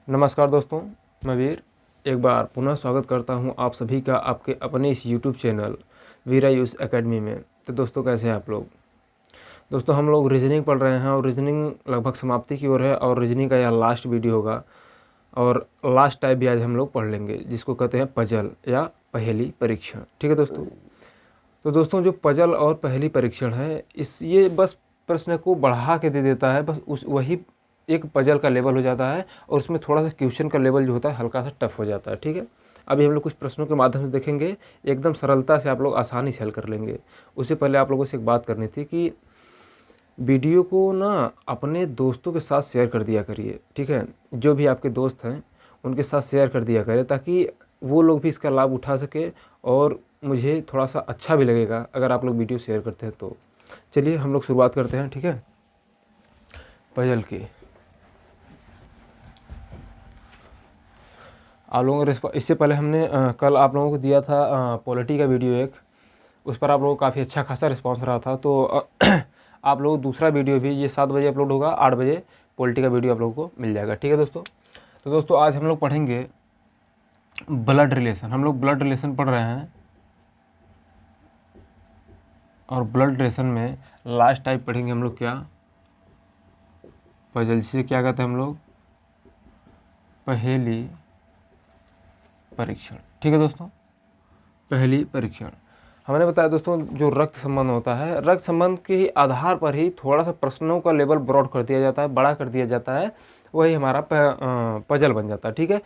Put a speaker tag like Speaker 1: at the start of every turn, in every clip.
Speaker 1: नमस्कार दोस्तों, मैं वीर एक बार पुनः स्वागत करता हूं आप सभी का आपके अपने इस यूट्यूब चैनल वीर आयुष एकेडमी में। तो दोस्तों, कैसे हैं आप लोग? दोस्तों, हम लोग रीजनिंग पढ़ रहे हैं और रीजनिंग लगभग समाप्ति की ओर है और रीजनिंग का यह लास्ट वीडियो होगा और लास्ट टाइप भी आज हम लोग पढ़ लेंगे, जिसको कहते हैं पजल या पहेली परीक्षण। ठीक है दोस्तों? तो दोस्तों, जो पजल और पहेली परीक्षण है, ये बस प्रश्न को बढ़ा के दे देता है। बस वही एक पजल का लेवल हो जाता है और उसमें थोड़ा सा क्वेश्चन का लेवल जो होता है हल्का सा टफ हो जाता है। ठीक है, अभी हम लोग कुछ प्रश्नों के माध्यम से देखेंगे, एकदम सरलता से आप लोग आसानी से हल कर लेंगे। उससे पहले आप लोगों से एक बात करनी थी कि वीडियो को ना अपने दोस्तों के साथ शेयर कर दिया करिए। ठीक है, जो भी आपके दोस्त हैं उनके साथ शेयर कर दिया करें, ताकि वो लोग भी इसका लाभ उठा सके और मुझे थोड़ा सा अच्छा भी लगेगा अगर आप लोग वीडियो शेयर करते हैं तो। चलिए हम लोग शुरुआत करते हैं। ठीक है, पजल की आप लोगों को इससे पहले हमने कल आप लोगों को दिया था पॉलिटी का वीडियो एक, उस पर आप लोगों को काफ़ी अच्छा खासा रिस्पांस रहा था। तो आप लोग दूसरा वीडियो भी ये 7 बजे अपलोड होगा, 8 बजे पॉलिटी का वीडियो आप लोगों को मिल जाएगा। ठीक है दोस्तों? तो दोस्तों, आज हम लोग पढ़ेंगे ब्लड रिलेशन। हम लोग ब्लड रिलेशन पढ़ रहे हैं और ब्लड रिलेशन में लास्ट टाइप पढ़ेंगे हम लोग क्या, पजल, जिसे क्या कहते हैं हम लोग, पहेली परीक्षण। ठीक है दोस्तों, पहेली परीक्षण। हमने बताया दोस्तों, जो रक्त संबंध होता है, रक्त संबंध के ही आधार पर ही थोड़ा सा प्रश्नों का लेवल ब्रॉड कर दिया जाता है, बड़ा कर दिया जाता है, वही हमारा पजल बन जाता है। ठीक है,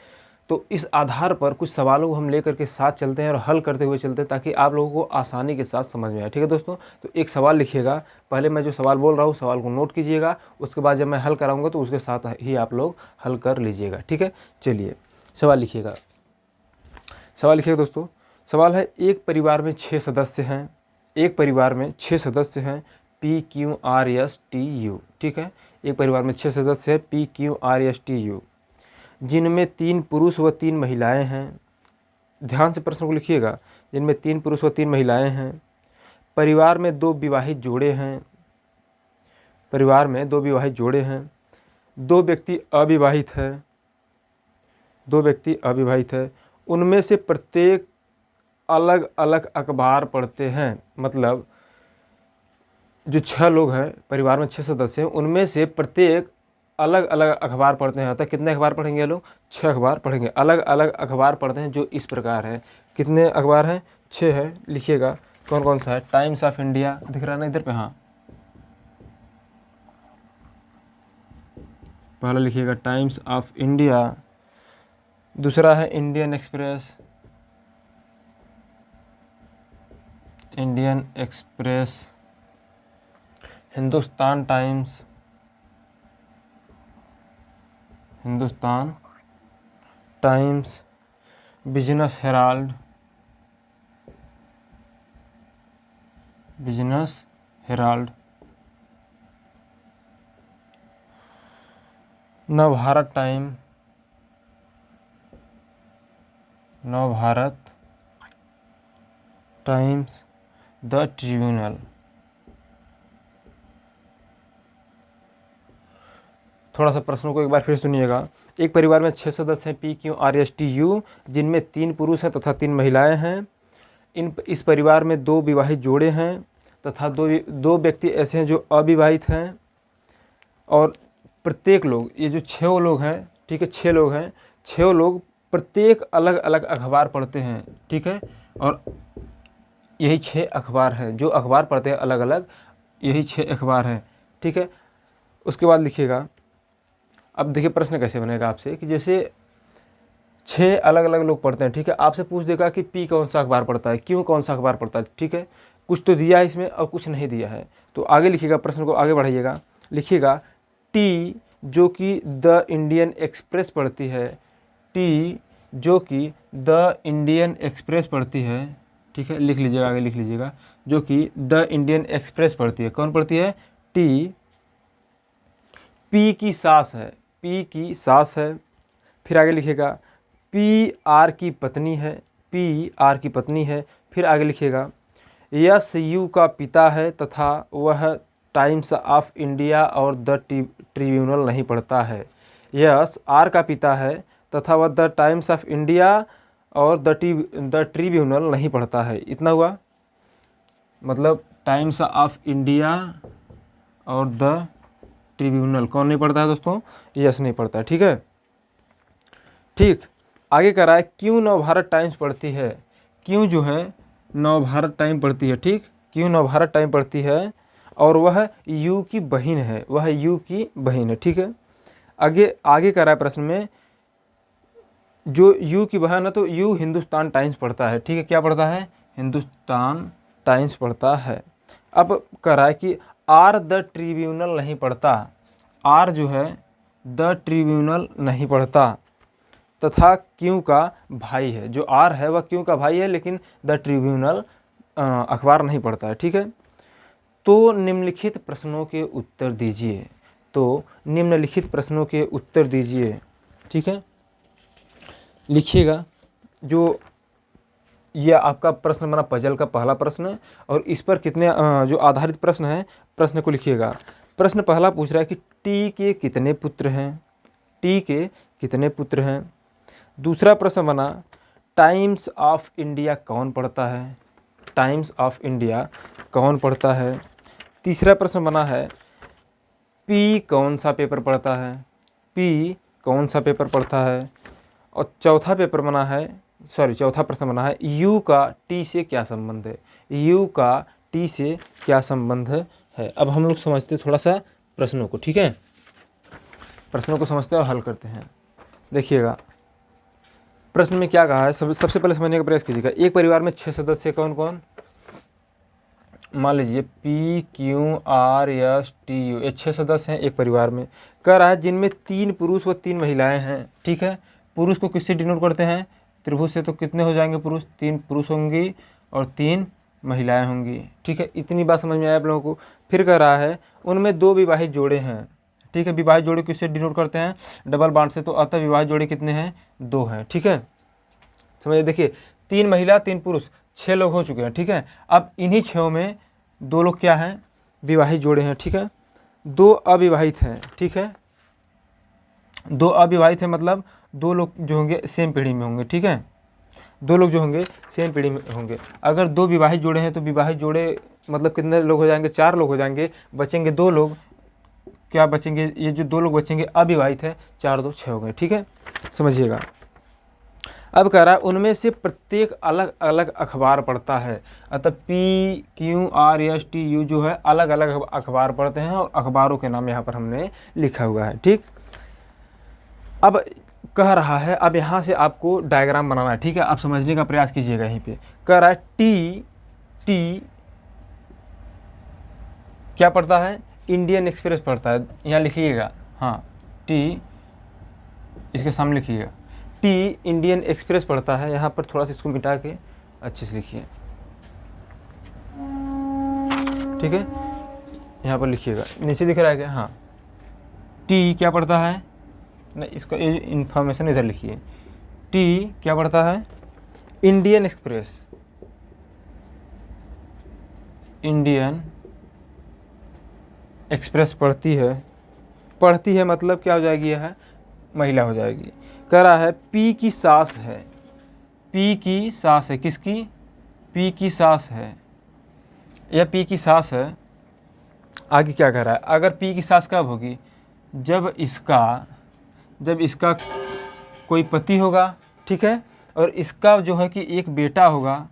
Speaker 1: तो इस आधार पर कुछ सवालों को हम लेकर के साथ चलते हैं और हल करते हुए चलते हैं, ताकि आप लोगों को आसानी के साथ समझ में आए। ठीक है दोस्तों? तो एक सवाल लिखिएगा, पहले मैं जो सवाल बोल रहा हूँ सवाल को नोट कीजिएगा, उसके बाद जब मैं हल कराऊंगा तो उसके साथ ही आप लोग हल कर लीजिएगा। ठीक है, चलिए सवाल लिखिएगा। सवाल लिखिएगा दोस्तों। सवाल है, एक परिवार में 6 सदस्य हैं। एक परिवार में 6 सदस्य हैं, PQRSTU। ठीक है, एक परिवार में 6 सदस्य हैं, PQRSTU, जिनमें 3 पुरुष व 3 महिलाएं हैं। ध्यान से प्रश्न को लिखिएगा। जिनमें 3 पुरुष व 3 महिलाएं हैं। परिवार में 2 विवाहित जोड़े हैं। परिवार में 2 विवाहित जोड़े हैं। 2 व्यक्ति अविवाहित हैं। 2 व्यक्ति अविवाहित है। उनमें से प्रत्येक अलग अलग अखबार पढ़ते हैं। मतलब जो 6 लोग हैं, परिवार में 6 सदस्य हैं, उनमें से प्रत्येक अलग अलग अखबार पढ़ते हैं। अतः कितने अखबार पढ़ेंगे ये लोग? 6 अखबार पढ़ेंगे। अलग अलग अखबार पढ़ते हैं, जो इस प्रकार है। कितने अखबार हैं? 6 है। लिखिएगा कौन कौन सा है। टाइम्स ऑफ इंडिया दिख रहा है ना इधर पे? हाँ, पहला लिखिएगा टाइम्स ऑफ इंडिया। दूसरा है Indian express. Indian express. Hindustan times. Hindustan times. Business Herald. Business Herald. Navbharat time. Navbharat times. The tribunal. थोड़ा सा प्रश्नों को एक बार फिर सुनिएगा। एक परिवार में 6 सदस्य हैं, PQRSTU, जिनमें 3 पुरुष हैं तथा 3 महिलाएं हैं। इस परिवार में 2 विवाहित जोड़े हैं तथा दो व्यक्ति ऐसे हैं जो अविवाहित हैं। और प्रत्येक लोग, ये जो 6 लोग हैं, ठीक है, 6 लोग हैं, 6 लोग प्रत्येक अलग अलग अखबार पढ़ते हैं। ठीक है, और यही 6 अखबार हैं जो अखबार पढ़ते हैं अलग अलग, यही 6 अखबार हैं। ठीक है, उसके बाद लिखिएगा। अब देखिए प्रश्न कैसे बनेगा आपसे, कि जैसे 6 अलग अलग लोग पढ़ते हैं। ठीक है, आपसे पूछ देगा कि P कौन सा अखबार पढ़ता है, Q कौन सा अखबार पढ़ता है। ठीक है, कुछ तो दिया है इसमें और कुछ नहीं दिया है। तो आगे लिखिएगा, प्रश्न को आगे बढ़ाइएगा। लिखिएगा T जो कि द इंडियन एक्सप्रेस पढ़ती है। T जो कि द इंडियन एक्सप्रेस पढ़ती है। ठीक है, लिख लीजिएगा, आगे लिख लीजिएगा, जो कि द इंडियन एक्सप्रेस पढ़ती है। कौन पढ़ती है? T P की सास है। P की सास है। फिर आगे लिखिएगा P R की पत्नी है। P R की पत्नी है। फिर आगे लिखिएगा SU का पिता है तथा वह टाइम्स ऑफ इंडिया और द ट्रिब्यूनल नहीं पढ़ता है। यस आर का पिता है तथा वह द टाइम्स ऑफ इंडिया और द ट्रिब्यूनल नहीं पढ़ता है। इतना हुआ, मतलब टाइम्स ऑफ इंडिया और द ट्रिब्यूनल कौन नहीं पढ़ता है दोस्तों? यस नहीं पढ़ता है। ठीक है, ठीक। आगे कह रहा है क्यों नवभारत टाइम्स पढ़ती है? क्यों जो है नवभारत टाइम पढ़ती है, ठीक, क्यों नवभारत टाइम पढ़ती है? और वह यू की बहन है, वह यू की बहन है। ठीक है, आगे आगे कह रहा है प्रश्न में, जो यू की बहन है तो यू हिंदुस्तान टाइम्स पढ़ता है। ठीक है, क्या पढ़ता है? हिंदुस्तान टाइम्स पढ़ता है। अब कह रहा है कि आर द ट्रिब्यूनल नहीं पढ़ता, आर जो है द ट्रिब्यूनल नहीं पढ़ता तथा क्यों का भाई है। जो आर है वह क्यों का भाई है, लेकिन द ट्रिब्यूनल अखबार नहीं पढ़ता है। ठीक है, तो निम्नलिखित प्रश्नों के उत्तर दीजिए, तो निम्नलिखित प्रश्नों के उत्तर दीजिए। ठीक है, लिखिएगा। जो यह आपका प्रश्न बना पजल का पहला प्रश्न, और इस पर कितने जो आधारित प्रश्न है, प्रश्न को लिखिएगा। प्रश्न पहला पूछ रहा है कि टी के कितने पुत्र हैं? टी के कितने पुत्र हैं? दूसरा प्रश्न बना टाइम्स ऑफ इंडिया कौन पढ़ता है? टाइम्स ऑफ इंडिया कौन पढ़ता है? तीसरा प्रश्न बना है पी कौन सा पेपर पढ़ता है? पी कौन सा पेपर पढ़ता है? और चौथा प्रश्न बना है यू का टी से क्या संबंध है? यू का टी से क्या संबंध है? अब हम लोग समझते थोड़ा सा प्रश्नों को। ठीक है, प्रश्नों को समझते हैं और हल करते हैं। देखिएगा प्रश्न में क्या कहा है, सबसे पहले समझने का प्रयास कीजिएगा। एक परिवार में 6 सदस्य कौन कौन? मान लीजिए P Q R S T U, ये 6 सदस्य हैं एक परिवार में। कह रहा है जिनमें 3 पुरुष व 3 महिलाएं हैं। ठीक है, पुरुष को किससे डिनोट करते हैं? त्रिभुज से। तो कितने हो जाएंगे पुरुष? 3 पुरुष होंगी और 3 महिलाएं होंगी। ठीक है, इतनी बात समझ में आया आप लोगों को। फिर कह रहा है उनमें 2 विवाहित जोड़े हैं। ठीक है, विवाहित जोड़े किससे डिनोट करते हैं? डबल बांड से। तो अतः विवाहित जोड़े कितने हैं? 2 हैं। ठीक है, समझिए। देखिए 3 महिला 3 पुरुष, 6 लोग हो चुके हैं। ठीक है, अब इन्हीं 6 में 2 लोग क्या हैं? विवाहित जोड़े हैं। ठीक है, 2 अविवाहित हैं। ठीक है, 2 अविवाहित हैं, मतलब 2 लोग जो होंगे सेम पीढ़ी में होंगे। ठीक है, 2 लोग जो होंगे सेम पीढ़ी में होंगे। अगर 2 विवाहित जोड़े हैं तो विवाहित जोड़े मतलब कितने लोग हो जाएंगे? 4 लोग हो जाएंगे। बचेंगे 2 लोग, क्या बचेंगे? ये जो 2 लोग बचेंगे अविवाहित है, 4 2 6 हो गए। ठीक है, समझिएगा। अब कह रहा है उनमें से प्रत्येक अलग अलग अखबार पढ़ता है। अतः P Q R S T U जो है अलग अलग अखबार पढ़ते हैं, और अखबारों के नाम यहाँ पर हमने लिखा हुआ है। ठीक, अब कह रहा है, अब यहाँ से आपको डायग्राम बनाना है। ठीक है, आप समझने का प्रयास कीजिएगा। यहीं पे कह रहा है टी क्या पढ़ता है? इंडियन एक्सप्रेस पढ़ता है। यहाँ लिखिएगा, हाँ टी, इसके सामने लिखिएगा टी इंडियन एक्सप्रेस पढ़ता है। यहाँ पर थोड़ा सा इसको मिटा के अच्छे से लिखिए। ठीक है, यहाँ पर लिखिएगा, नीचे दिख रहा है क्या? हाँ, टी क्या पढ़ता है? नहीं, इसको ये इन्फॉर्मेशन इधर लिखिए। टी क्या पढ़ता है? Indian express. इंडियन एक्सप्रेस पढ़ती है मतलब क्या हो जाएगी? यह महिला हो जाएगी। कह रहा है पी की सास है। पी की सास है, किसकी? पी की सास है, यह पी की सास है। आगे क्या कह रहा है? अगर पी की सास कब होगी? जब इसका कोई पति होगा। ठीक है, और इसका जो है कि एक बेटा होगा,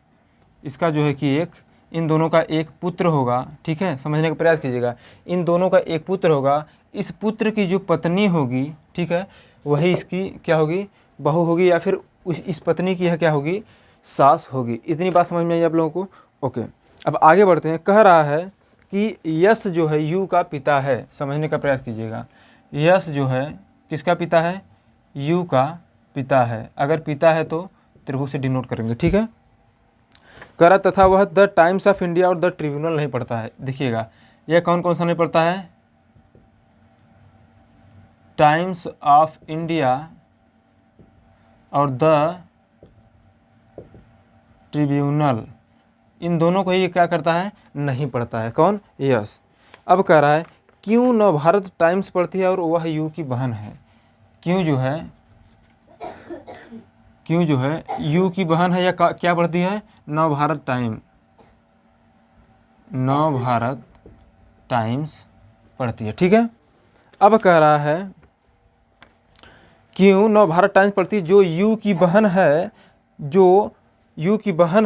Speaker 1: इसका जो है कि इन दोनों का एक पुत्र होगा। ठीक है, समझने का प्रयास कीजिएगा। इन दोनों का एक पुत्र होगा। इस पुत्र की जो पत्नी होगी, ठीक है, वही इसकी क्या होगी? बहू होगी, या फिर इस पत्नी की यह क्या होगी? सास होगी। इतनी बात समझ में आई आप लोगों को? ओके, अब आगे बढ़ते हैं। कह रहा है कि यश जो है यू का पिता है। समझने का प्रयास कीजिएगा। यश जो है किसका पिता है? यू का पिता है। अगर पिता है तो त्रिभुज से डिनोट करेंगे। ठीक है, कह रहा तथा वह द टाइम्स ऑफ इंडिया और द ट्रिब्यूनल नहीं पढ़ता है। देखिएगा यह कौन कौन सा नहीं पढ़ता है? टाइम्स ऑफ इंडिया और द ट्रिब्यूनल, इन दोनों को ये क्या करता है? नहीं पढ़ता है। कौन? यस। अब कह रहा है क्यों नवभारत टाइम्स पढ़ती है और वह यू की बहन है? क्यों जो है यू की बहन है या क्या पढ़ती है, नवभारत टाइम्स पढ़ती है। ठीक है, अब कह रहा है क्यों नवभारत टाइम्स पढ़ती है, जो यू की बहन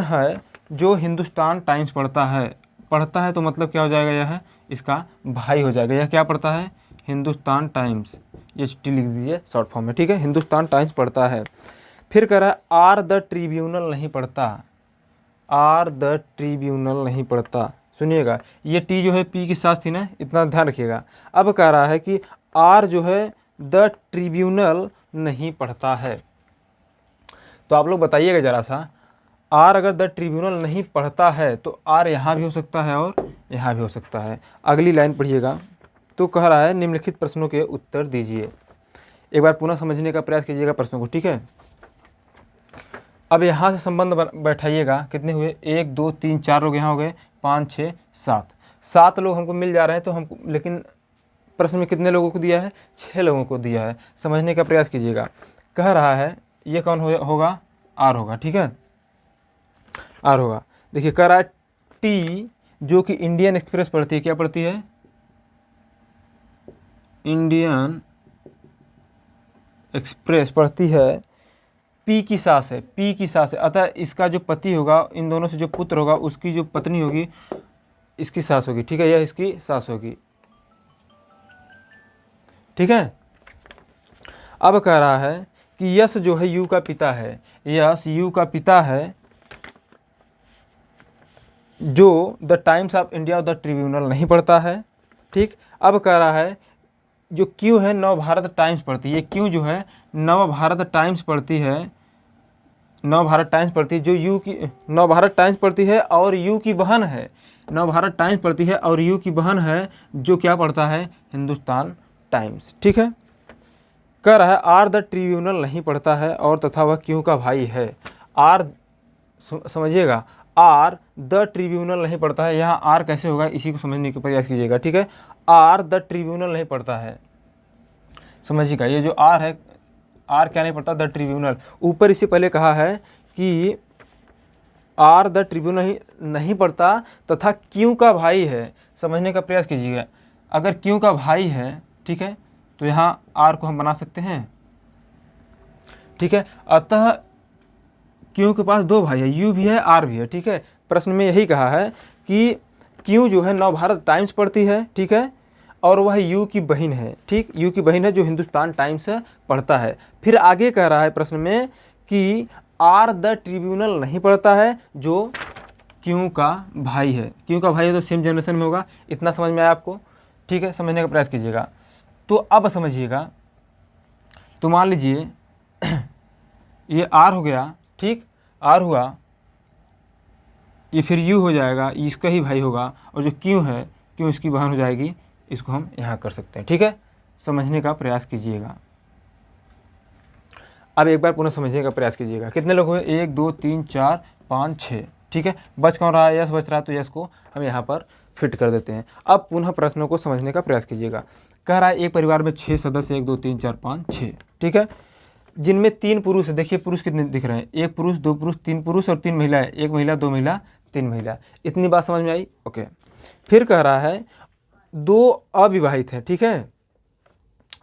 Speaker 1: है जो हिंदुस्तान टाइम्स पढ़ता है तो मतलब क्या हो जाएगा, यह है इसका भाई हो जाएगा। यह क्या पढ़ता है, हिंदुस्तान टाइम्स, ये टी लिख दीजिए शॉर्ट फॉर्म में। ठीक है, हिंदुस्तान टाइम्स पढ़ता है। फिर कह रहा है आर द ट्रिब्यूनल नहीं पढ़ता। सुनिएगा, ये टी जो है पी के साथ थी ना, इतना ध्यान रखिएगा। अब कह रहा है कि आर जो है द ट्रिब्यूनल नहीं पढ़ता है। तो आप लोग बताइएगा ज़रा सा, आर अगर द ट्रिब्यूनल नहीं पढ़ता है तो आर यहाँ भी हो सकता है और यहाँ भी हो सकता है। अगली लाइन पढ़िएगा, तो कह रहा है निम्नलिखित प्रश्नों के उत्तर दीजिए। एक बार पुनः समझने का प्रयास कीजिएगा प्रश्नों को। ठीक है, अब यहाँ से संबंध बैठाइएगा। कितने हुए, 1 2 3 4 लोग यहाँ हो गए, 5 6 7 लोग हमको मिल जा रहे हैं। तो हमको, लेकिन प्रश्न में कितने लोगों को दिया है, 6 लोगों को दिया है। समझने का प्रयास कीजिएगा। कह रहा है ये कौन होगा, आर होगा। ठीक है, आर होगा। देखिए कह रहा है टी जो कि इंडियन एक्सप्रेस पढ़ती है, क्या पढ़ती है, इंडियन एक्सप्रेस पढ़ती है, पी की सास है, अतः इसका जो पति होगा, इन दोनों से जो पुत्र होगा उसकी जो पत्नी होगी इसकी सास होगी। ठीक है, यह इसकी सास होगी। ठीक है, अब कह रहा है कि यश जो है यू का पिता है, जो द टाइम्स ऑफ इंडिया और द ट्रिब्यूनल नहीं पढ़ता है। ठीक, अब कह रहा है जो क्यों है नवभारत टाइम्स पढ़ती है, ये क्यों जो है नवभारत टाइम्स पढ़ती है, जो यू की नवभारत टाइम्स पढ़ती है और यू की बहन है, नवभारत टाइम्स पढ़ती है और यू की बहन है जो क्या पढ़ता है, हिंदुस्तान टाइम्स। ठीक है, कह रहा है आर द ट्रिब्यूनल नहीं पढ़ता है और तथा वह क्यों का भाई है। आर समझिएगा, आर द ट्रिब्यूनल नहीं पढ़ता है, यहाँ आर कैसे होगा इसी को समझने का प्रयास कीजिएगा। ठीक है, आर द ट्रिब्यूनल नहीं पढ़ता है, समझिएगा ये जो आर है, आर क्या नहीं पढ़ता, द ट्रिब्यूनल। ऊपर इससे पहले कहा है कि आर द ट्रिब्यूनल नहीं पढ़ता तथा क्यों का भाई है। समझने का प्रयास कीजिएगा, अगर क्यों का भाई है, ठीक है, तो यहाँ आर को हम बना सकते हैं। ठीक है, अतः क्यों के पास 2 भाई है, यू भी है आर भी है। ठीक है, प्रश्न में यही कहा है कि क्यों जो है नवभारत टाइम्स पढ़ती है, ठीक है, और वह यू की बहन है। ठीक, यू की बहन है जो हिंदुस्तान टाइम्स पढ़ता है। फिर आगे कह रहा है प्रश्न में कि आर द ट्रिब्यूनल नहीं पढ़ता है, जो क्यों का भाई है। क्यों का भाई है तो सेम जनरेशन में होगा। इतना समझ में आया आपको। ठीक है, समझने का प्रयास कीजिएगा। तो अब समझिएगा, तो मान लीजिए ये आर हो गया, ठीक, आर हुआ, ये फिर यू हो जाएगा, इसका ही भाई होगा, और जो क्यों है, क्यों इसकी बहन हो जाएगी। इसको हम यहाँ कर सकते हैं। ठीक है, समझने का प्रयास कीजिएगा। अब एक बार पुनः समझने का प्रयास कीजिएगा। कितने लोग हुए, 1 2 3 4 5 6। ठीक है, बच कौन रहा है, यस बच रहा है, तो यस को हम यहाँ पर फिट कर देते हैं। अब पुनः प्रश्नों को समझने का प्रयास कीजिएगा। कह रहा है एक परिवार में 6 सदस्य, 1 2 3 4 5 6। ठीक है, जिनमें 3 पुरुष है। देखिए पुरुष कितने दिख रहे हैं, 1 पुरुष 2 पुरुष 3 पुरुष और 3 महिलाएं, 1 महिला 2 महिला 3 महिला। इतनी बात समझ में आई। ओके, फिर कह रहा है 2 अविवाहित हैं। ठीक है,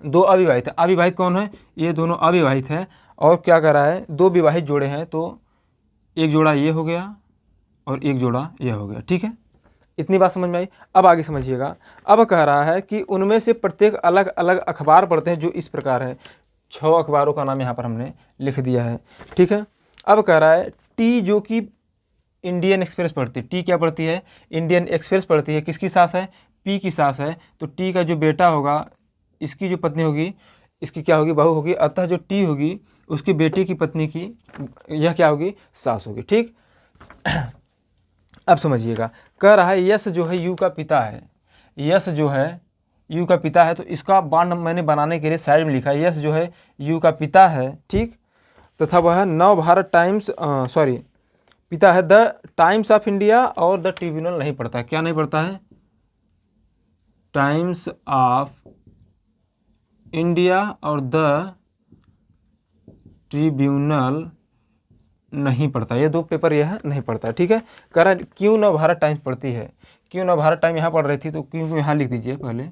Speaker 1: 2 अविवाहित है। अविवाहित कौन है, ये दोनों अविवाहित हैं। और क्या कह रहा है, 2 विवाहित जोड़े हैं, तो एक जोड़ा ये हो गया और एक जोड़ा ये हो गया। ठीक है, इतनी बात समझ में आई। अब आगे समझिएगा। अब कह रहा है कि उनमें से प्रत्येक अलग अलग अखबार पढ़ते हैं, जो इस प्रकार है। 6 अखबारों का नाम यहाँ पर हमने लिख दिया है। ठीक है, अब कह रहा है टी जो कि इंडियन एक्सप्रेस पढ़ती है। टी क्या पढ़ती है, इंडियन एक्सप्रेस पढ़ती है। किसकी सास है, पी की सास है। तो टी का जो बेटा होगा, इसकी जो पत्नी होगी, इसकी क्या होगी, बहू होगी। अतः जो टी होगी उसकी बेटी की पत्नी की यह क्या होगी, सास होगी। ठीक, अब समझिएगा। कह रहा है यश जो है यू का पिता है, यश जो है यू का पिता है। तो इसका बांड मैंने बनाने के लिए साइड में लिखा है, यश जो है यू का पिता है। ठीक, तथा वह नवभारत टाइम्स पिता है, द टाइम्स ऑफ इंडिया और द ट्रिब्यूनल नहीं पढ़ता है। क्या नहीं पढ़ता है, टाइम्स ऑफ इंडिया और द ट्रिब्यूनल नहीं पढ़ता, ये 2 पेपर यह नहीं पढ़ता, ठीक है। कह रहा है क्यों नवभारत टाइम्स पढ़ती है, क्यों नवभारत टाइम यहाँ पढ़ रही थी, तो क्यों को यहाँ लिख दीजिए पहले,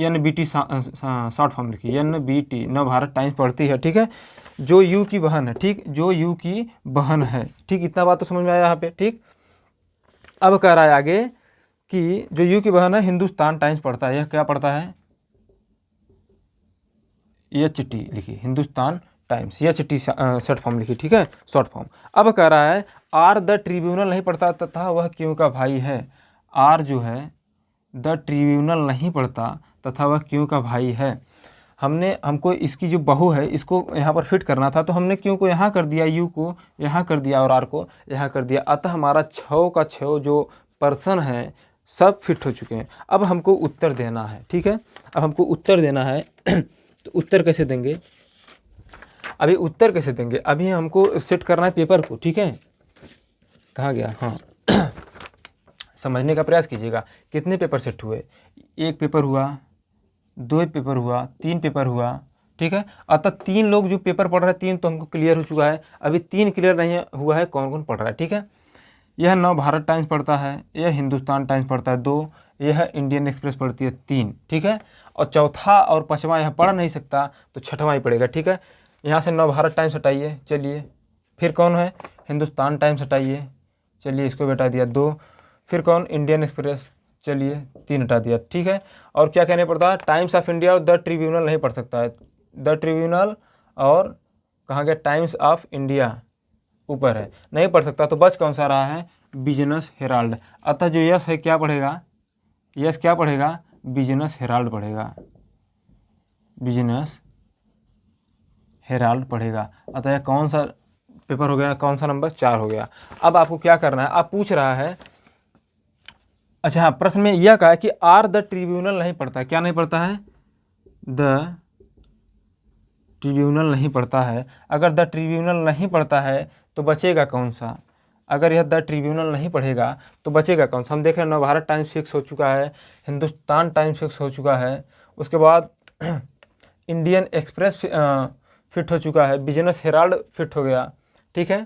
Speaker 1: NBT शॉर्ट फॉर्म लिखिए, NBT नवभारत टाइम्स पढ़ती है, ठीक है। जो यू की बहन है, ठीक, जो यू की बहन है, ठीक, इतना बात तो समझ में आया यहाँ पे, ठीक। अब कह रहा है आगे कि जो यू की बहन है हिंदुस्तान टाइम्स पढ़ता है, यह क्या पढ़ता है, HT लिखिए, Hindustan times, HT short form लिखिए, ठीक है, शॉर्ट फॉर्म। अब कह रहा है आर द ट्रिब्यूनल नहीं पढ़ता तथा वह क्यों का भाई है, आर जो है द ट्रिब्यूनल नहीं पढ़ता तथा वह क्यों का भाई है। हमको इसकी जो बहू है इसको यहाँ पर फिट करना था, तो हमने क्यों को यहाँ कर दिया, यू को यहाँ कर दिया और आर को यहाँ कर दिया, अतः हमारा 6 का 6 जो पर्सन है सब फिट हो चुके हैं। अब हमको उत्तर देना है, ठीक है, अब हमको उत्तर देना है तो उत्तर कैसे देंगे, अभी उत्तर कैसे देंगे, अभी हमको सेट करना है पेपर को, ठीक है। कहाँ गया, हाँ समझने का प्रयास कीजिएगा, कितने पेपर सेट हुए, 1 पेपर हुआ, 2 पेपर हुआ, 3 पेपर हुआ, ठीक है। अतः 3 लोग जो पेपर पढ़ रहे हैं, 3 तो हमको क्लियर हो चुका है, अभी 3 क्लियर नहीं हुआ है, कौन कौन पढ़ रहा है, ठीक है। यह नवभारत टाइम्स पढ़ता है, यह हिंदुस्तान टाइम्स पढ़ता है 2, यह इंडियन एक्सप्रेस पढ़ती है 3, ठीक है। और चौथा और 5वां यह पढ़ नहीं सकता तो 6वां ही पढ़ेगा, ठीक है। यहाँ से नवभारत टाइम्स हटाइए, चलिए, फिर कौन है, हिंदुस्तान टाइम्स हटाइए, चलिए इसको भी हटा दिया 2, फिर कौन, इंडियन एक्सप्रेस, चलिए 3 हटा दिया, ठीक है। और क्या कहने पड़ता है, टाइम्स ऑफ इंडिया और द ट्रिब्यूनल नहीं पढ़ सकता है, द ट्रिब्यूनल और कहाँ गया, टाइम्स ऑफ इंडिया ऊपर है, नहीं पढ़ सकता, तो बच कौन सा रहा है, बिजनेस हेराल्ड। अतः जो यस है क्या पढ़ेगा, यस क्या पढ़ेगा, बिजनेस हेराल्ड पढ़ेगा, बिजनेस हेराल्ड पढ़ेगा। अतः यह कौन सा पेपर हो गया, कौन सा नंबर, 4 हो गया। अब आपको क्या करना है, आप पूछ रहा है, अच्छा हाँ, प्रश्न में यह कहा है कि आर द ट्रिब्यूनल नहीं पढ़ता, क्या नहीं पढ़ता है, द ट्रिब्यूनल नहीं पढ़ता है। अगर द ट्रिब्यूनल नहीं पढ़ता है तो बचेगा कौन सा, अगर यह द ट्रिब्यूनल नहीं पढ़ेगा तो बचेगा कौन सा। हम देख रहे हैं नवभारत टाइम्स फिक्स हो चुका है, हिंदुस्तान टाइम्स फिक्स हो चुका है, उसके बाद इंडियन एक्सप्रेस फिट हो चुका है, बिजनेस हेराल्ड फिट हो गया, ठीक है।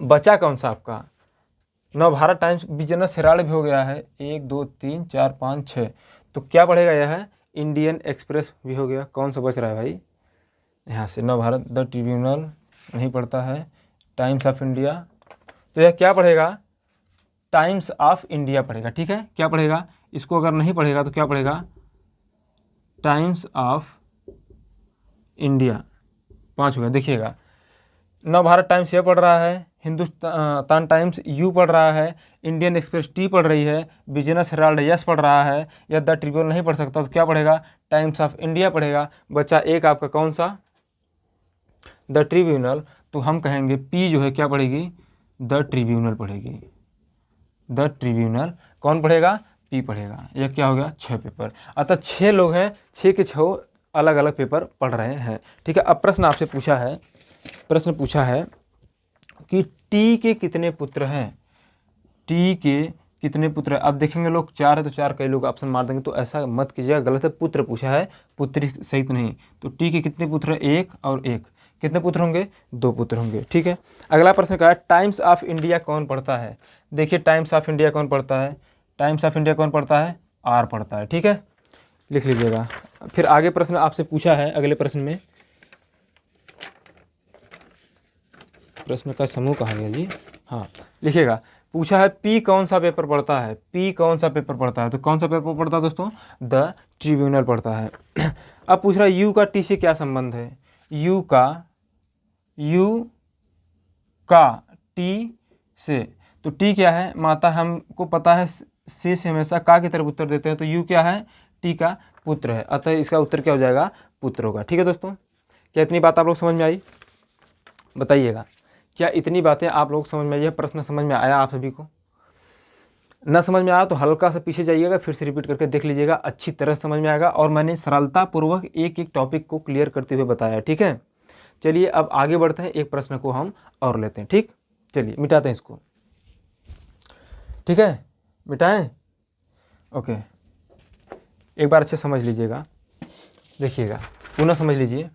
Speaker 1: बचा कौन सा आपका, नवभारत टाइम्स, बिजनेस हेराल्ड भी हो गया है, 1 2 3 4 5 6, तो क्या पढ़ेगा, यह है इंडियन एक्सप्रेस भी हो गया। कौन सा बच रहा है भाई, यहाँ से नवभारत, द ट्रिब्यूनल नहीं पढ़ता है, टाइम्स ऑफ इंडिया, तो यह क्या पढ़ेगा, टाइम्स ऑफ इंडिया पढ़ेगा, ठीक है। क्या पढ़ेगा, इसको अगर नहीं पढ़ेगा तो क्या पढ़ेगा, टाइम्स ऑफ इंडिया, 5 हो गया। देखिएगा, नवभारत टाइम्स ये पढ़ रहा है, हिंदुस्तान टाइम्स यू पढ़ रहा है, इंडियन एक्सप्रेस टी पढ़ रही है, बिजनेस हेराल्ड यस पढ़ रहा है, या द ट्रिब्यूनल नहीं पढ़ सकता तो क्या पढ़ेगा, टाइम्स ऑफ इंडिया पढ़ेगा। बच्चा एक आपका कौन सा, द ट्रिब्यूनल, तो हम कहेंगे पी जो है क्या पढ़ेगी, द ट्रिब्यूनल पढ़ेगी, द ट्रिब्यूनल कौन पढ़ेगा, पी पढ़ेगा। यह क्या हो गया, 6 पेपर। अतः 6 लोग हैं, 6 के 6 अलग अलग पेपर पढ़ रहे हैं, ठीक है। अब प्रश्न आपसे पूछा है, प्रश्न पूछा है कि टी के कितने पुत्र हैं, टी के कितने पुत्र हैं। अब देखेंगे लोग 4 है तो 4, कई लोग ऑप्शन मार देंगे, तो ऐसा मत कीजिएगा, गलत है, पुत्र पूछा है, पुत्री सहित नहीं। तो टी के कितने पुत्र हैं, 1 और 1, कितने पुत्र होंगे, 2 पुत्र होंगे, ठीक है। अगला प्रश्न क्या है, टाइम्स ऑफ इंडिया कौन पढ़ता है। देखिए टाइम्स ऑफ इंडिया कौन पढ़ता है, टाइम्स ऑफ इंडिया कौन पढ़ता है, आर पढ़ता है, ठीक है, लिख लीजिएगा। फिर आगे प्रश्न आपसे पूछा है, अगले प्रश्न में, प्रश्न का समूह कहा गया जी, हाँ लिखिएगा, पूछा है पी कौन सा पेपर पढ़ता है, पी कौन सा पेपर पढ़ता है, तो कौन सा पेपर पढ़ता है दोस्तों, द ट्रिब्यूनल पढ़ता है। अब पूछ रहा है यू का टी से क्या संबंध है, यू का टी से, तो टी क्या है माता, हमको पता है से हमेशा का की तरफ उत्तर देते हैं, तो यू क्या है, टी का पुत्र है, अतः इसका उत्तर क्या हो जाएगा, पुत्र होगा, ठीक है दोस्तों। क्या इतनी बात आप लोग समझ में आई, बताइएगा, क्या इतनी बातें आप लोग समझ में आई है, प्रश्न समझ में आया आप सभी को। न समझ में आया तो हल्का सा पीछे जाइएगा, फिर से रिपीट करके देख लीजिएगा, अच्छी तरह समझ में आएगा। और मैंने सरलतापूर्वक एक एक टॉपिक को क्लियर करते हुए बताया, ठीक है। चलिए अब आगे बढ़ते हैं, एक प्रश्न को हम और लेते हैं, ठीक। चलिए मिटाते हैं इसको, ठीक है, मिटाएं, ओके। एक बार अच्छे समझ लीजिएगा, देखिएगा, पुनः समझ लीजिए।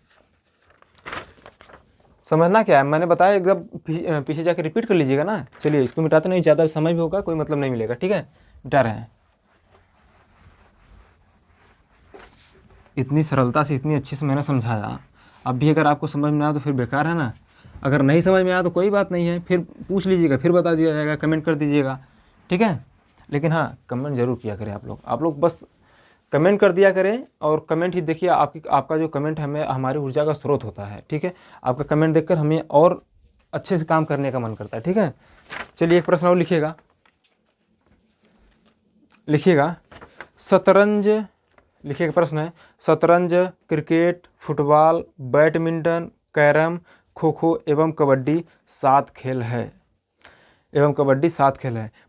Speaker 1: समझना क्या है मैंने बताया, एकदम पीछे जाके रिपीट कर लीजिएगा ना। चलिए इसको मिटाते नहीं, ज़्यादा समय भी होगा, कोई मतलब नहीं मिलेगा, ठीक है। मिटा रहे हैं। इतनी सरलता से, इतनी अच्छे से मैंने समझाया, अब भी अगर आपको समझ में आया तो फिर बेकार है ना। अगर नहीं समझ में आया तो कोई बात नहीं है, फिर पूछ लीजिएगा, फिर बता दिया जाएगा, कमेंट कर दीजिएगा, ठीक है। लेकिन हाँ, कमेंट जरूर किया करें आप लोग बस कमेंट कर दिया करें। और कमेंट ही देखिए, आपका जो कमेंट हमें हमारी ऊर्जा का स्रोत होता है, ठीक है। आपका कमेंट देखकर हमें और अच्छे से काम करने का मन करता है, ठीक है। चलिए एक प्रश्न और लिखिएगा। शतरंज, लिखिए प्रश्न है, शतरंज, cricket, football, badminton, carrom, kho kho एवं कबड्डी 7 खेल है।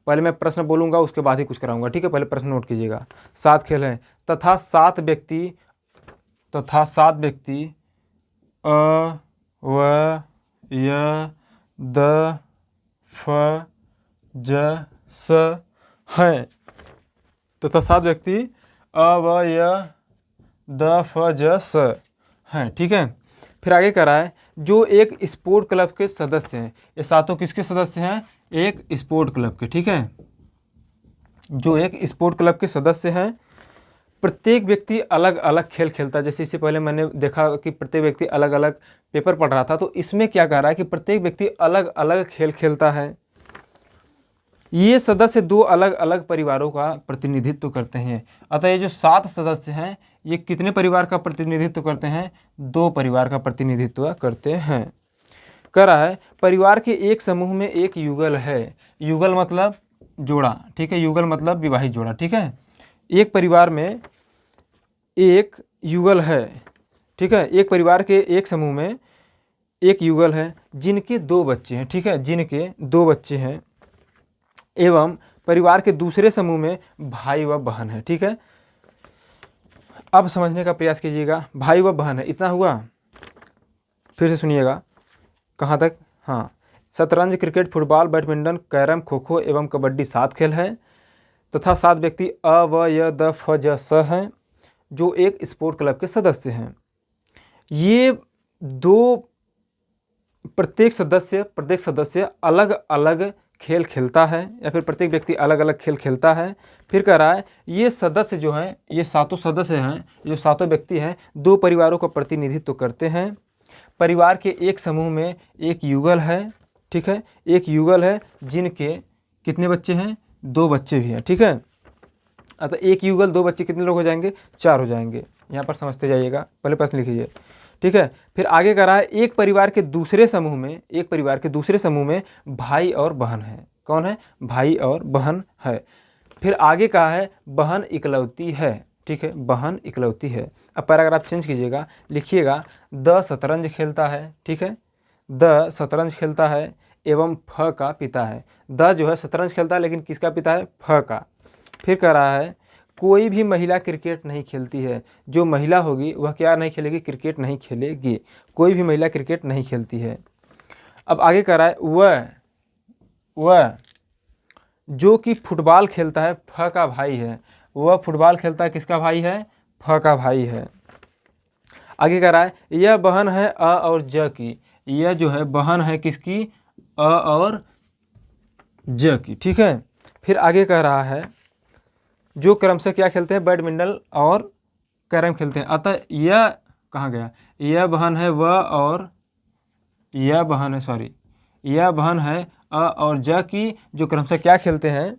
Speaker 1: पहले मैं प्रश्न बोलूंगा, उसके बाद ही कुछ कराऊंगा, ठीक है। पहले प्रश्न नोट कीजिएगा। 7 खेल है तथा 7 व्यक्ति अ व य द फ ज स हैं। तथा 7 व्यक्ति अ व य द फ ज स हैं, ठीक है। फिर आगे कह रहा है, जो एक स्पोर्ट क्लब के सदस्य हैं। ये सातों किसके सदस्य हैं? एक स्पोर्ट क्लब के, ठीक है। जो एक स्पोर्ट क्लब के सदस्य हैं। प्रत्येक व्यक्ति अलग अलग खेल खेलता है। जैसे इससे पहले मैंने देखा कि प्रत्येक व्यक्ति अलग अलग पेपर पढ़ रहा था, तो इसमें क्या कह रहा है कि प्रत्येक व्यक्ति अलग अलग खेल खेलता है। ये सदस्य 2 अलग अलग परिवारों का प्रतिनिधित्व करते हैं। अतः ये जो 7 सदस्य हैं, ये कितने परिवार का प्रतिनिधित्व करते हैं? 2 परिवार का प्रतिनिधित्व करते हैं। कह रहा है, परिवार के एक समूह में एक युगल है। युगल मतलब जोड़ा, ठीक है। युगल मतलब विवाहित जोड़ा, ठीक है। एक परिवार में एक युगल है, ठीक है। एक परिवार के एक समूह में एक युगल है जिनके 2 बच्चे हैं, ठीक है। जिनके 2 बच्चे हैं एवं परिवार के दूसरे समूह में भाई व बहन है, ठीक है। अब समझने का प्रयास कीजिएगा। भाई व बहन है, इतना हुआ। फिर से सुनिएगा, कहाँ तक? हाँ, शतरंज, cricket, football, badminton, carrom, kho kho एवं कबड्डी 7 खेल है तथा 7 व्यक्ति अ व य द फ ज स हैं, जो एक स्पोर्ट क्लब के सदस्य हैं। ये 2 प्रत्येक सदस्य अलग अलग खेल खेलता है, या फिर प्रत्येक व्यक्ति अलग अलग खेल खेलता है। फिर कह रहा है, ये सदस्य जो हैं, ये 7 सदस्य हैं, जो 7 व्यक्ति हैं, 2 परिवारों का प्रतिनिधित्व करते हैं। परिवार के एक समूह में एक युगल है, ठीक है। एक युगल है जिनके कितने बच्चे हैं? 2 बच्चे भी हैं, ठीक है। अतः एक युगल 2 बच्चे कितने लोग हो जाएंगे? 4 हो जाएंगे। यहाँ पर समझते जाइएगा, पहले प्रश्न लिखिए, ठीक है। फिर आगे कह रहा है, एक परिवार के दूसरे समूह में भाई और बहन है। कौन है? भाई और बहन है। फिर आगे कहा है, बहन इकलौती है, ठीक है। बहन इकलौती है। अब पैराग्राफ चेंज कीजिएगा, लिखिएगा, द शतरंज खेलता है, ठीक है। द शतरंज खेलता है एवं फ का पिता है। द जो है शतरंज खेलता है, लेकिन किसका पिता है? फ का। फिर कह रहा है, कोई भी महिला क्रिकेट नहीं खेलती है। जो महिला होगी वह क्या नहीं खेलेगी? क्रिकेट नहीं खेलेगी। कोई भी महिला क्रिकेट नहीं खेलती है। अब आगे कह रहा है, वह जो कि फुटबॉल खेलता है, फ का भाई है। वह फुटबॉल खेलता है, किसका भाई है? फ का भाई है। आगे कह रहा है, यह बहन है अ और ज की। यह जो है बहन है किसकी? अ और ज की, ठीक है। फिर आगे कह रहा है, जो क्रमशः क्या खेलते हैं? बैडमिंटन और कैरम खेलते हैं। अतः यह कहाँ गया? यह बहन है व और यह बहन है अ और ज की, जो क्रमशः क्या खेलते हैं?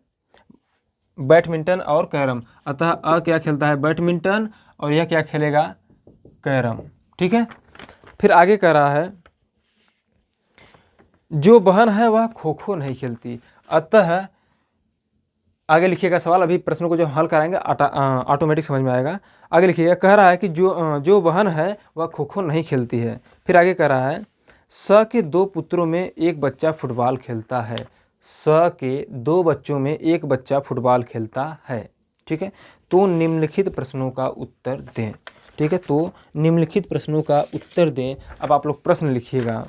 Speaker 1: बैडमिंटन और कैरम। अतः अ क्या खेलता है? बैडमिंटन, और यह क्या खेलेगा? कैरम, ठीक है। फिर आगे कह रहा है, जो बहन है वह खो खो नहीं खेलती। अतः आगे लिखिएगा सवाल, अभी प्रश्नों को जो हल कराएंगे ऑटोमेटिक समझ में आएगा। आगे लिखिएगा, कह रहा है कि जो बहन है वह खो खो नहीं खेलती है। फिर आगे कह रहा है, स के 2 पुत्रों में एक बच्चा फुटबॉल खेलता है। स के 2 बच्चों में एक बच्चा फुटबॉल खेलता है, ठीक है। तो निम्नलिखित प्रश्नों का उत्तर दें, ठीक है। तो निम्नलिखित प्रश्नों का उत्तर दें। अब आप लोग प्रश्न लिखिएगा,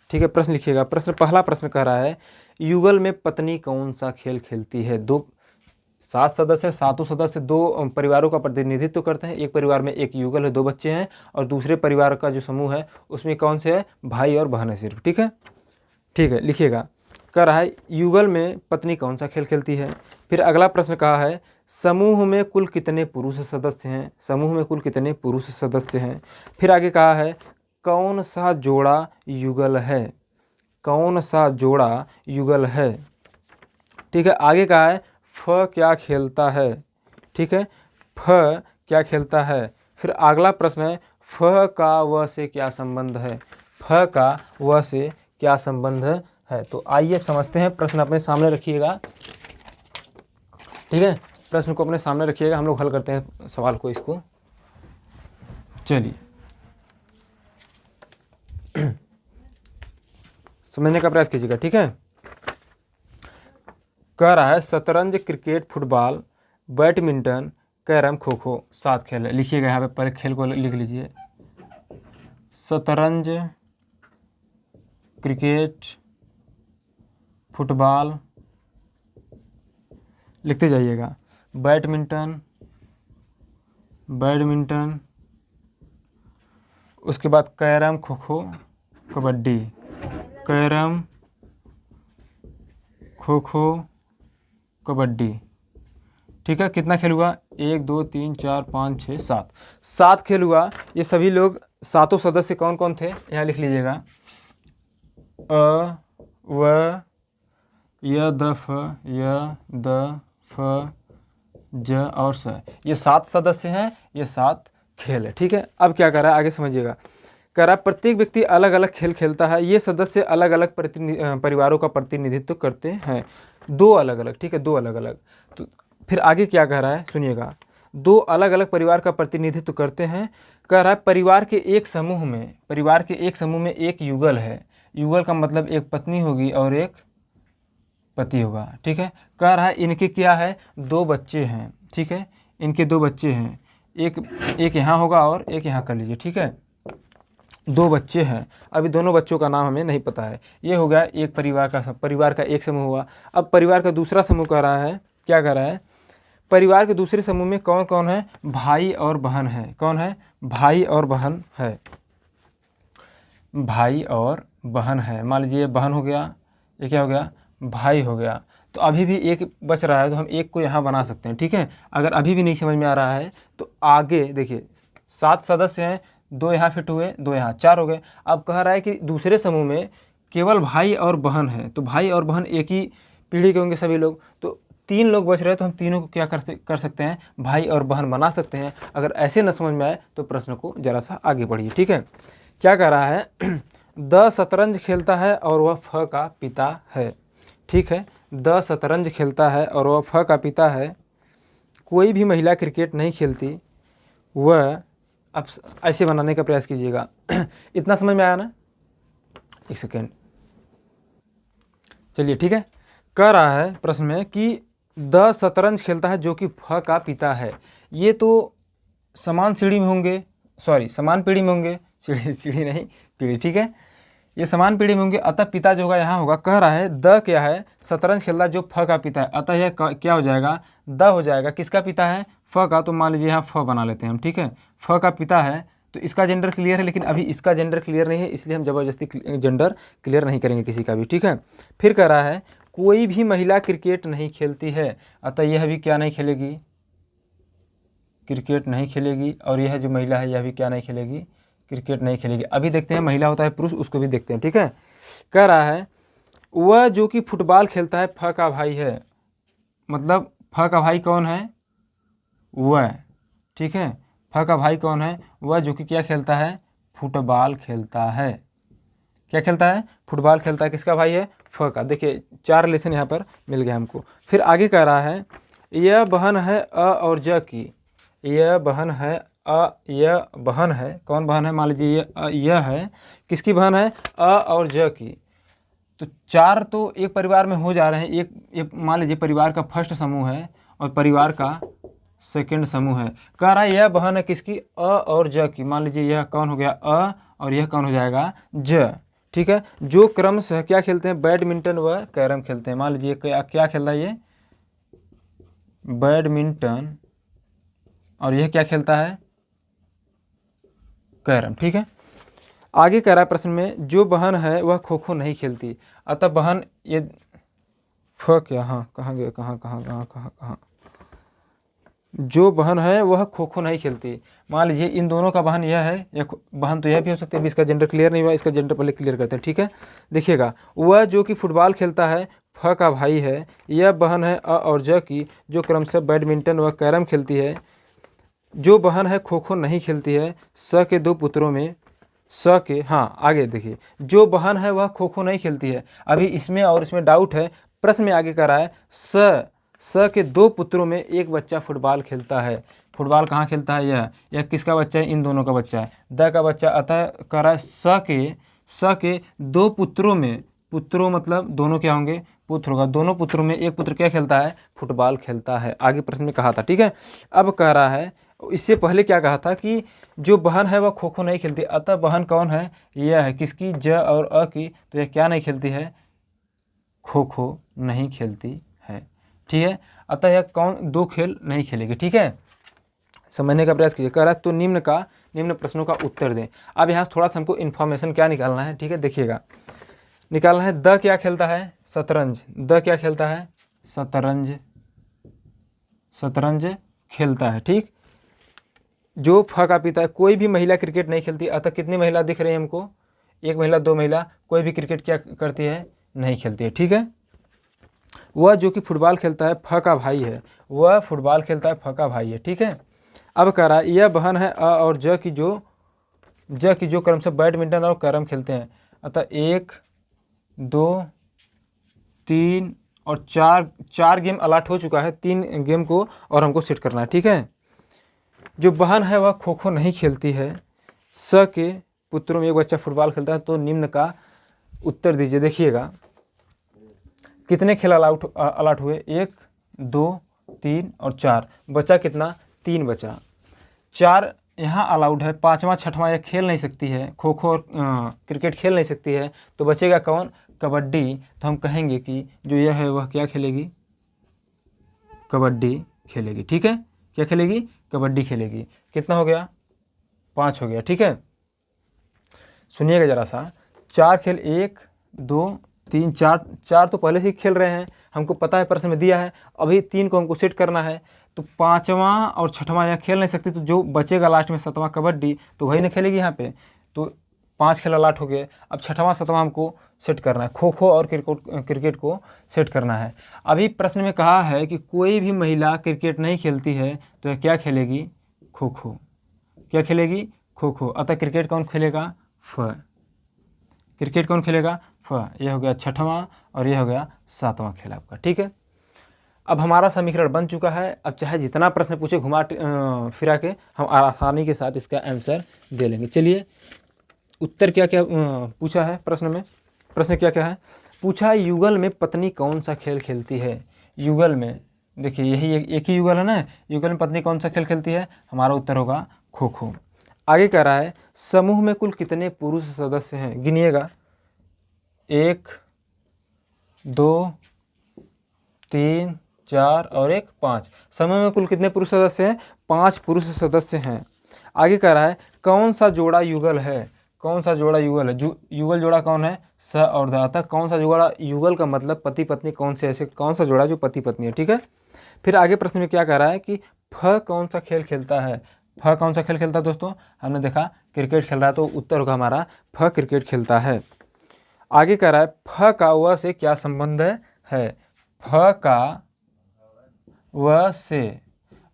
Speaker 1: ठीक है। प्रश्न लिखिएगा। पहला प्रश्न कह रहा है, युगल में पत्नी कौन सा खेल खेलती है? 2 7 सदस्य हैं, सातों सदस्य 2 परिवारों का प्रतिनिधित्व करते हैं। एक परिवार में एक युगल है, 2 बच्चे हैं, और दूसरे परिवार का जो समूह है उसमें कौन से है, भाई और बहन है सिर्फ। ठीक है, ठीक है, लिखिएगा। कह रहा है युगल में पत्नी कौन सा खेल खेलती है। फिर अगला प्रश्न कहा है समूह में कुल कितने पुरुष सदस्य हैं, समूह में कुल कितने पुरुष सदस्य हैं। फिर आगे कहा है कौन सा जोड़ा युगल है, कौन सा जोड़ा युगल है। ठीक है, आगे कहा है फ क्या खेलता है। ठीक है, फ क्या खेलता है। फिर अगला प्रश्न है फ का व से क्या संबंध है, फ का व से क्या संबंध है। तो आइए समझते हैं, प्रश्न अपने सामने रखिएगा। ठीक है, प्रश्न को अपने सामने रखिएगा, हम लोग हल करते हैं सवाल को, इसको। चलिए समझने का प्रयास कीजिएगा। ठीक है, कह रहा है शतरंज, cricket, football, badminton, carrom, kho kho 7 खेल है। लिखिएगा यहाँ पे, पर खेल को लिख लीजिए। शतरंज, क्रिकेट, फुटबॉल, लिखते जाइएगा, बैडमिंटन, बैडमिंटन, उसके बाद कैरम, खो खो, कबड्डी, कैरम, खो खो, कबड्डी। ठीक है, कितना खेल हुआ, 1 2 3 4 5 6 7, 7 खेल हुआ। ये सभी लोग, सातों सदस्य कौन कौन थे, यहाँ लिख लीजिएगा। अ व य द फ, य द फ, ज और स, ये 7 सदस्य हैं, ये 7 खेल है। ठीक है, अब क्या कर रहा है आगे समझिएगा। कह रहा है प्रत्येक व्यक्ति अलग अलग खेल खेलता है, ये सदस्य अलग अलग परिवारों का प्रतिनिधित्व करते हैं, 2 अलग अलग। ठीक है, 2 अलग अलग। तो फिर आगे क्या कह रहा है सुनिएगा, 2 अलग अलग परिवार का प्रतिनिधित्व करते हैं। कह रहा है परिवार के एक समूह में, परिवार के एक समूह में एक युगल है। युगल का मतलब एक पत्नी होगी और एक पति होगा। ठीक है, कह रहा है इनके क्या है, 2 बच्चे हैं। ठीक है, इनके 2 बच्चे हैं, एक यहाँ होगा और एक यहाँ कर लीजिए। ठीक है, 2 बच्चे हैं। अभी दोनों बच्चों का नाम हमें नहीं पता है। ये हो गया एक परिवार का एक समूह हुआ। अब परिवार का दूसरा समूह कह रहा है, क्या कह रहा है, परिवार के दूसरे समूह में कौन कौन है, भाई और बहन है। कौन है, भाई और बहन है, भाई और बहन है। मान लीजिए बहन हो गया, ये क्या हो गया, भाई हो गया। तो अभी भी एक बच रहा है, तो हम एक को यहाँ बना सकते हैं। ठीक है, अगर अभी भी नहीं समझ में आ रहा है तो आगे देखिए, 7 सदस्य हैं, 2 यहाँ फिट हुए, 2 यहाँ, 4 हो गए। अब कह रहा है कि दूसरे समूह में केवल भाई और बहन है, तो भाई और बहन एक ही पीढ़ी के होंगे सभी लोग, तो 3 लोग बच रहे हैं, तो हम तीनों को क्या कर सकते हैं, भाई और बहन बना सकते हैं। अगर ऐसे न समझ में आए तो प्रश्न को जरा सा आगे बढ़िए। ठीक है, क्या कह रहा है द शतरंज खेलता है और वह फ का पिता है। ठीक है, द शतरंज खेलता है और वह फ का पिता है। कोई भी महिला क्रिकेट नहीं खेलती, वह, अब ऐसे बनाने का प्रयास कीजिएगा। इतना समझ में आया ना, एक सेकेंड, चलिए। ठीक है, कह रहा है प्रश्न में कि द शतरंज खेलता है जो कि फ का पिता है। ये तो समान सीढ़ी में होंगे, सॉरी समान पीढ़ी में होंगे, सीढ़ी नहीं पीढ़ी। ठीक है, ये समान पीढ़ी में होंगे, अतः पिता जो होगा यहाँ होगा। कह रहा है द क्या है, शतरंज खेलता है जो फ का पिता है, अतः यह क्या हो जाएगा, द हो जाएगा। किसका पिता है, फ का। तो मान लीजिए यहाँ फ बना लेते हैं हम। ठीक है, फ का पिता है, तो इसका जेंडर क्लियर है, लेकिन अभी इसका जेंडर क्लियर नहीं है, इसलिए हम ज़बरदस्ती जेंडर क्लियर नहीं करेंगे किसी का भी। ठीक है, फिर कह रहा है कोई भी महिला क्रिकेट नहीं खेलती है, अतः यह भी क्या नहीं खेलेगी, क्रिकेट नहीं खेलेगी। और यह जो महिला है यह भी क्या नहीं खेलेगी, क्रिकेट नहीं खेलेगी। अभी देखते हैं महिला होता है पुरुष, उसको भी देखते हैं। ठीक है, कह रहा है वह जो कि फुटबॉल खेलता है फ का भाई है, मतलब फ का भाई कौन है, वह। ठीक है, फ का भाई कौन है, वह जो कि क्या खेलता है, फुटबॉल खेलता है। क्या खेलता है, फुटबॉल खेलता है। किसका भाई है, फ का। देखिए 4 रिलेशन यहाँ पर मिल गया हमको। फिर आगे कह रहा है यह बहन है अ और ज की, यह बहन है अ, यह बहन है, कौन बहन है, मान लीजिए यह है, किसकी बहन है, अ और ज की। तो 4 तो एक परिवार में हो जा रहे हैं। एक मान लीजिए परिवार का फर्स्ट समूह है और परिवार का सेकंड समूह है। कह रहा है यह बहन है किसकी, अ और ज की। मान लीजिए यह कौन हो गया, अ, और यह कौन हो जाएगा, ज। ठीक है, जो क्रमशः क्या खेलते हैं, बैडमिंटन व कैरम खेलते हैं। मान लीजिए क्या खेल रहा है, ये बैडमिंटन और यह क्या खेलता है, कैरम। ठीक है, आगे कह रहा है प्रश्न में, जो बहन है वह खो खो नहीं खेलती। अतः बहन ये क्या, हाँ कहाँ गए, कहाँ जो बहन है वह खो खो नहीं खेलती। मान लीजिए इन दोनों का बहन यह है, या बहन तो यह भी हो सकती है। अभी इसका जेंडर क्लियर नहीं हुआ, इसका जेंडर पहले क्लियर करते हैं। ठीक है, देखिएगा, वह जो कि फुटबॉल खेलता है फ का भाई है। यह बहन है अ और ज की, जो क्रमशः बैडमिंटन व कैरम खेलती है। जो बहन है खो खो नहीं खेलती है। स के दो पुत्रों में स के, हाँ आगे देखिए, जो बहन है वह खो खो नहीं खेलती है। अभी इसमें और इसमें डाउट है। प्रश्न में आगे कह रहा है स के दो पुत्रों में एक बच्चा फुटबॉल खेलता है। फुटबॉल कहाँ खेलता है, यह किसका बच्चा है, इन दोनों का बच्चा है, द का बच्चा। अतः कह रहा है स के दो पुत्रों में, पुत्रों मतलब दोनों क्या होंगे, पुत्र होगा। दोनों पुत्रों में एक पुत्र क्या खेलता है, फुटबॉल खेलता है। आगे प्रश्न में कहा था। ठीक है, अब कह रहा है, इससे पहले क्या कहा था कि जो बहन है वह खो खो नहीं खेलती। अतः बहन कौन है, यह है किसकी, ज और अ की। तो यह क्या नहीं खेलती है, खो खो नहीं खेलती है। ठीक है, अतः यह कौन, दो खेल नहीं खेलेगी। ठीक है, समझने का प्रयास कीजिए। कह रहा है तो निम्न प्रश्नों का उत्तर दें। अब यहाँ थोड़ा सा हमको इन्फॉर्मेशन क्या निकालना है। ठीक है, देखिएगा, निकालना है द क्या खेलता है, शतरंज। द क्या खेलता है, शतरंज खेलता है। ठीक, जो फ का पिता है, कोई भी महिला क्रिकेट नहीं खेलती। अतः कितनी महिला दिख रही है हमको, एक महिला, दो महिला, कोई भी क्रिकेट क्या करती है, नहीं खेलती है। ठीक है, वह जो कि फुटबॉल खेलता है फ का भाई है। वह फुटबॉल खेलता है, फ का भाई है। ठीक है, अब कह रहा है यह बहन है अ और ज की, जो क्रमशः बैडमिंटन और कैरम खेलते हैं। अतः 1 2 3 और 4 गेम अलॉट हो चुका है, 3 गेम को और हमको सेट करना है। ठीक है, जो बहन है वह खो खो नहीं खेलती है। स के पुत्रों में एक बच्चा फुटबॉल खेलता है। तो निम्न का उत्तर दीजिए। देखिएगा, कितने खेल अलॉट हुए, 1 2 3 और 4, बचा कितना, 3 बचा। 4 यहाँ अलाउड है, 5वां 6वां यह खेल नहीं सकती है, खो खो और क्रिकेट खेल नहीं सकती है। तो बचेगा कौन, कबड्डी। तो हम कहेंगे कि जो यह है वह क्या खेलेगी, कबड्डी खेलेगी। ठीक है, क्या खेलेगी, कबड्डी खेलेगी। कितना हो गया, 5 हो गया। ठीक है, सुनिएगा जरा सा, 4 खेल, 1 2 3 4 तो पहले से ही खेल रहे हैं, हमको पता है, प्रश्न में दिया है। अभी 3 को हमको सेट करना है। तो 5वां और 6वां यह खेल नहीं सकती। तो जो बचेगा लास्ट में 7वां कबड्डी, तो वही ना खेलेगी यहाँ पे। तो 5 खेल अलॉट हो गए। अब 6वां 7वां हमको सेट करना है, खो खो और क्रिकेट को सेट करना है। अभी प्रश्न में कहा है कि कोई भी महिला क्रिकेट नहीं खेलती है। तो यह क्या खेलेगी, खो खो। क्या खेलेगी, खो खो। अतः क्रिकेट कौन खेलेगा, फ। क्रिकेट कौन खेलेगा, फ। यह हो गया 6वां और यह हो गया 7वां खेल आपका। ठीक है, अब हमारा समीकरण बन चुका है। अब चाहे जितना प्रश्न पूछे घुमा फिरा के हम आसानी के साथ इसका आंसर दे लेंगे। चलिए, उत्तर क्या क्या पूछा है प्रश्न में, प्रश्न क्या क्या है पूछा है, युगल में पत्नी कौन सा खेल खेलती है। युगल में देखिए, यही एक ही युगल है ना, युगल में पत्नी कौन सा खेल खेलती है, हमारा उत्तर होगा खो खो। आगे कह रहा है, समूह में कुल कितने पुरुष सदस्य हैं, गिनिएगा, 1 2 3 4 और 1 5। समूह में कुल कितने पुरुष सदस्य हैं, 5 पुरुष सदस्य हैं। आगे कह रहा है, कौन सा जोड़ा युगल है, कौन सा जोड़ा युगल है, युगल जोड़ा कौन है, स और द। अतः कौन सा जोड़ा, युगल का मतलब पति पत्नी, कौन से ऐसे कौन सा जोड़ा जो पति पत्नी है। ठीक है, फिर आगे प्रश्न में क्या कह रहा है कि फ कौन सा खेल खेलता है। फ कौन सा खेल खेलता है दोस्तों, हमने देखा क्रिकेट खेल रहा है। तो उत्तर होगा हमारा फ क्रिकेट खेलता है। आगे कह रहा है, फ का व से क्या संबंध है, फ का व से।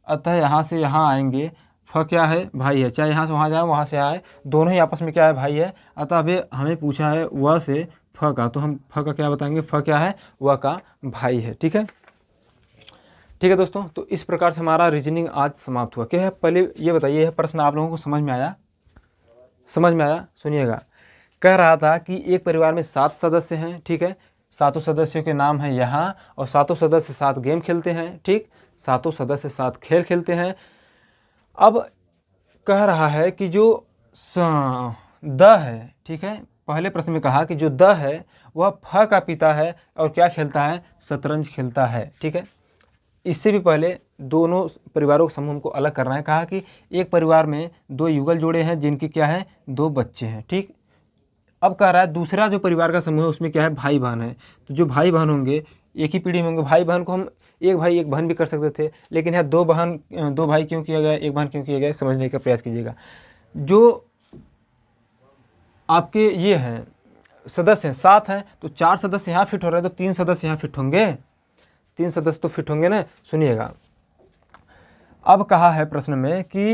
Speaker 1: अतः यहाँ से यहाँ आएंगे, फ क्या है, भाई है। चाहे यहाँ से वहाँ जाए, वहाँ से आए, दोनों ही आपस में क्या है, भाई है। अतः अभी हमें पूछा है व से फ का, तो हम फ का क्या बताएंगे, फ क्या है, व का भाई है। ठीक है, ठीक है दोस्तों, तो इस प्रकार से हमारा रीजनिंग आज समाप्त हुआ। क्या है, पहले ये बताइए, यह प्रश्न आप लोगों को समझ में आया, समझ में आया। सुनिएगा, कह रहा था कि एक परिवार में 7 सदस्य हैं। ठीक है, 7 सदस्यों के नाम है यहाँ, और 7 सदस्य 7 गेम खेलते हैं। ठीक, 7 सदस्य 7 खेल खेलते हैं। अब कह रहा है कि जो द है, ठीक है, पहले प्रश्न में कहा कि जो द है वह फ का पिता है और क्या खेलता है, शतरंज खेलता है। ठीक है, इससे भी पहले दोनों परिवारों का समूह हमको अलग करना है। कहा कि एक परिवार में 2 युगल जोड़े हैं जिनके क्या है 2 बच्चे हैं, ठीक। अब कह रहा है दूसरा जो परिवार का समूह है उसमें क्या है भाई बहन है। तो जो भाई बहन होंगे एक ही पीढ़ी में होंगे। भाई बहन को हम एक भाई एक बहन भी कर सकते थे, लेकिन यहाँ 2 भाई क्यों किया गया, एक बहन क्यों किया गया, समझने का प्रयास कीजिएगा। जो आपके ये हैं सदस्य हैं 7 हैं, तो 4 सदस्य यहाँ फिट हो रहे हैं तो 3 सदस्य यहाँ फिट होंगे, 3 सदस्य तो फिट होंगे ना। सुनिएगा, अब कहा है प्रश्न में कि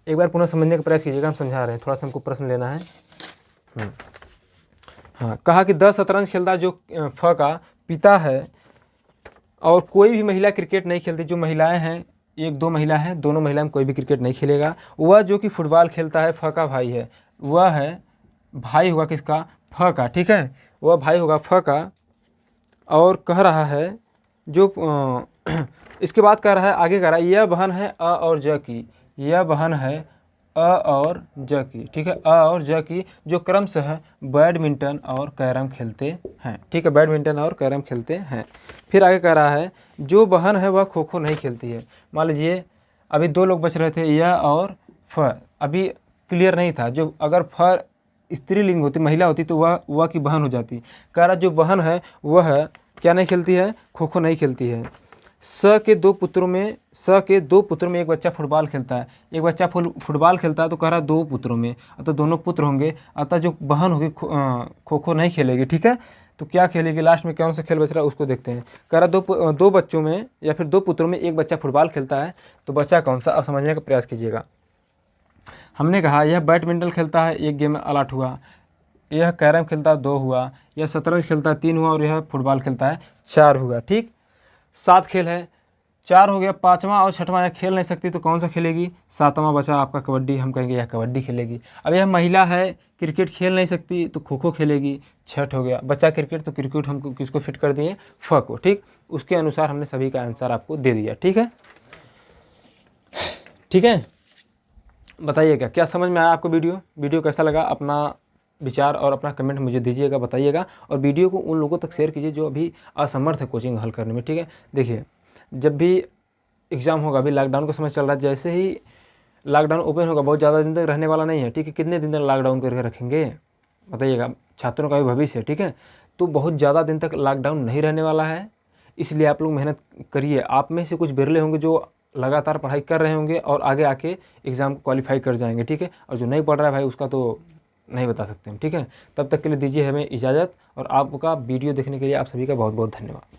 Speaker 1: एक बार पुनः समझने का प्रयास कीजिएगा, हम समझा रहे हैं, थोड़ा सा हमको प्रश्न लेना है। हाँ, कहा कि 10 शतरंज खेलता जो फ का पिता है और कोई भी महिला क्रिकेट नहीं खेलती। जो महिलाएं हैं 1-2 महिला हैं, दोनों महिला में कोई भी क्रिकेट नहीं खेलेगा। वह जो कि फुटबॉल खेलता है फ का भाई है, वह है भाई होगा किसका, फ का, ठीक है, वह भाई होगा फ का। और कह रहा है जो इसके बाद कह रहा है, आगे कह रहा है यह बहन है अ और ज की, यह बहन है अ और ज की, ठीक है, अ और ज की, जो क्रमशः बैडमिंटन और कैरम खेलते हैं, ठीक है, बैडमिंटन और कैरम खेलते हैं। फिर आगे कह रहा है जो बहन है वह खो खो नहीं खेलती है। मान लीजिए अभी 2 लोग बच रहे थे, यह और फ, अभी क्लियर नहीं था। जो अगर फ स्त्रीलिंग होती, महिला होती, तो वह की बहन हो जाती। कह रहा जो बहन है वह क्या नहीं खेलती है, खो खो नहीं खेलती है। स के 2 पुत्रों में एक बच्चा फुटबॉल खेलता है, एक बच्चा फुटबॉल खेलता है, तो कह रहा 2 पुत्रों में, अतः दोनों पुत्र होंगे, अतः जो बहन होगी खो खो नहीं खेलेगी, ठीक है। तो क्या खेलेगी, लास्ट में कौन सा खेल बच रहा है उसको देखते हैं। कह रहा 2 बच्चों में या फिर 2 पुत्रों में एक बच्चा फुटबॉल खेलता है, तो बच्चा कौन सा, अब समझने का प्रयास कीजिएगा। हमने कहा यह बैडमिंटन खेलता है, 1 गेम में अलर्ट हुआ, यह कैरम खेलता है 2 हुआ, यह शतरंज खेलता है 3 हुआ, और यह फुटबॉल खेलता है 4 हुआ, ठीक। 7 खेल है, 4 हो गया, 5वां और 6वां यह खेल नहीं सकती, तो कौन सा खेलेगी, 7वां बचा आपका कबड्डी, हम कहेंगे यह कबड्डी खेलेगी। अब यह महिला है, क्रिकेट खेल नहीं सकती, तो खो खो खेलेगी, 6 हो गया, बच्चा क्रिकेट, तो क्रिकेट हमको किसको फिट कर दिए, फ को, ठीक। उसके अनुसार हमने सभी का आंसर आपको दे दिया, ठीक है, ठीक है। बताइएगा क्या समझ में आया आपको, वीडियो कैसा लगा, अपना विचार और अपना कमेंट मुझे दीजिएगा, बताइएगा। और वीडियो को उन लोगों तक शेयर कीजिए जो अभी असमर्थ है कोचिंग हल करने में, ठीक है। देखिए जब भी एग्ज़ाम होगा, अभी लॉकडाउन का समय चल रहा है, जैसे ही लॉकडाउन ओपन होगा बहुत ज़्यादा दिन तक रहने वाला नहीं है, ठीक है। कितने दिन तक लॉकडाउन करके रखेंगे बताइएगा, छात्रों का भी भविष्य है, ठीक है। तो बहुत ज़्यादा दिन तक लॉकडाउन नहीं रहने वाला है, इसलिए आप लोग मेहनत करिए। आप में से कुछ बिरले होंगे जो लगातार पढ़ाई कर रहे होंगे और आगे आके एग्ज़ाम को क्वालिफाई कर जाएंगे, ठीक है। और जो नहीं पढ़ रहा है भाई उसका तो नहीं बता सकते हम, ठीक है। तब तक के लिए दीजिए हमें इजाज़त, और आपका वीडियो देखने के लिए आप सभी का बहुत बहुत धन्यवाद।